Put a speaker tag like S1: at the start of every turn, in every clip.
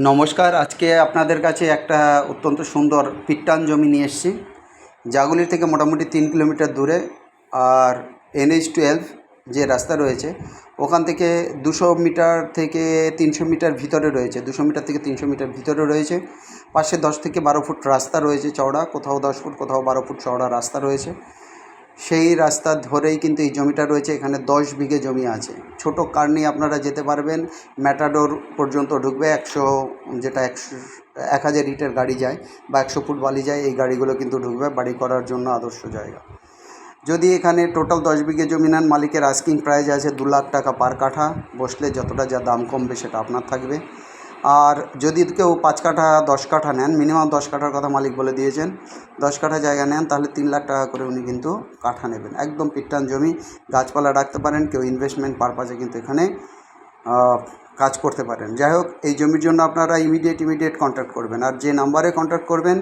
S1: নমস্কার। আজকে আপনাদের কাছে একটা অত্যন্ত সুন্দর পিট্টান জমি নিয়ে এসেছি, জাগুলির থেকে মোটামুটি 3 কিলোমিটার দূরে। আর NH-12 যে রাস্তা রয়েছে ওখান থেকে 200 মিটার থেকে 300 মিটার ভিতরে রয়েছে, 200 মিটার থেকে 300 মিটার ভিতরে রয়েছে। পাশে 10 থেকে 12 ফুট রাস্তা রয়েছে চওড়া, কোথাও 10 ফুট কোথাও 12 ফুট চওড়া রাস্তা রয়েছে। সেই রাস্তা ধরেই কিন্তু এই জমিটা রয়েছে। এখানে 10 বিঘে জমি আছে। ছোট কার নিয়ে আপনারা যেতে পারবেন, ম্যাটাডোর পর্যন্ত ঢুকবে। 1000 ইটের গাড়ি যায় বা 100 ফুট বালি যায়, এই গাড়িগুলো কিন্তু ঢুকবে। বাড়ি করার জন্য আদর্শ জায়গা। যদি এখানে টোটাল 10 বিঘে জমি নেন, মালিকের আস্কিং প্রাইস আছে 2 লাখ টাকা পার কাঠা। বসলে যতটা যা দাম কমবে সেটা আপনার থাকবে। আর যদি কেউ 5 কাঠা 10 কাঠা নেন, মিনিমাম 10 কাঠার কথা মালিক বলে দিয়েছেন, 10 কাঠা জায়গা নেন তাহলে 3 লাখ টাকা করে উনি কিন্তু কাঠা নেবেন। একদম পিট্টান জমি, গাছপালা রাখতে পারেন, কেউ ইনভেস্টমেন্ট পারপাসে কিন্তু এখানে কাজ করতে পারেন। যাই হোক, এই জমির জন্য আপনারা ইমিডিয়েট কন্ট্যাক্ট করবেন। আর যে নাম্বারে কন্ট্যাক্ট করবেন,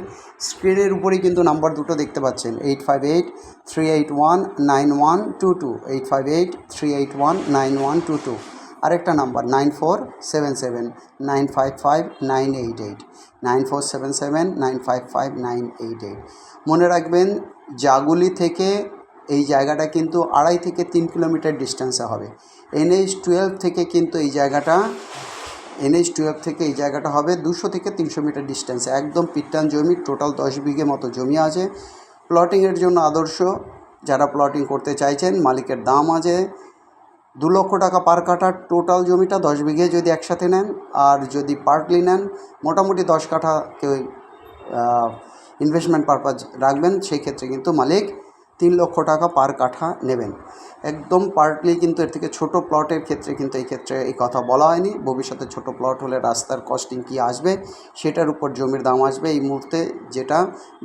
S1: স্ক্রিনের উপরেই কিন্তু নাম্বার দুটো দেখতে পাচ্ছেন, 8583819122, 8583819122। আরেকটা নাম্বার 9477955988, 9477955988। মনে রাখবেন, জাগুলি থেকে এই জায়গাটা কিন্তু 2.5 থেকে 3 কিলোমিটার ডিস্টেন্সে হবে। NH-12 থেকে কিন্তু এই জায়গাটা হবে 200 থেকে 300 মিটার ডিস্টেন্সে। একদম পিট্টান জমি, টোটাল 10 বিঘে মতো জমি আছে। প্লটিংয়ের জন্য আদর্শ। যারা প্লটিং করতে চাইছেন, মালিকের দাম আছে 2 লক্ষ টাকা পার কাঠা। টোটাল জমিটা 10 বিঘে যদি একসাথে নেন, আর যদি পার্টলি নেন, মোটামুটি 10 কাঠা কেউ ইনভেস্টমেন্ট পারপাস রাখবেন, সেই ক্ষেত্রে কিন্তু মালিক 3 লক্ষ টাকা পার কাঠা নেবেন। একদম পার্টলি কিন্তু এর থেকে ছোট প্লটের ক্ষেত্রে কিন্তু এই কথা বলা হয়নি। ভবিষ্যতে ছোট প্লট হলে রাস্তার কস্টিং কী আসবে, সেটার উপর জমির দাম আসবে। এই মুহূর্তে যেটা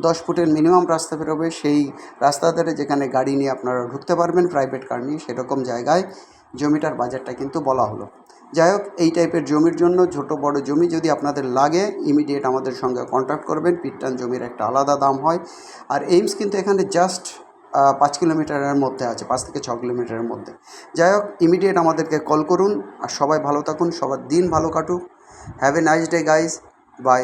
S1: 10 ফুটের মিনিমাম রাস্তা বেরোবে, সেই রাস্তা ধরে যেখানে গাড়ি নিয়ে আপনারা ঢুকতে পারবেন প্রাইভেট কার নিয়ে, সেরকম জায়গায় জমিটার বাজারটা কিন্তু বলা হলো। যাই হোক, এই টাইপের জমির জন্য, ছোট বড় জমি যদি আপনাদের লাগে, ইমিডিয়েট আমাদের সঙ্গে কন্ট্যাক্ট করবেন। পিট্টান জমির একটা আলাদা দাম হয়। আর এইমস কিন্তু এখানে জাস্ট 5 কিলোমিটারের মধ্যে আছে, 5 থেকে 6 কিলোমিটারের মধ্যে। যাই হোক, ইমিডিয়েট আমাদেরকে কল করুন। আর সবাই ভালো থাকুন, সবার দিন ভালো কাটুক। Have a nice day guys, by.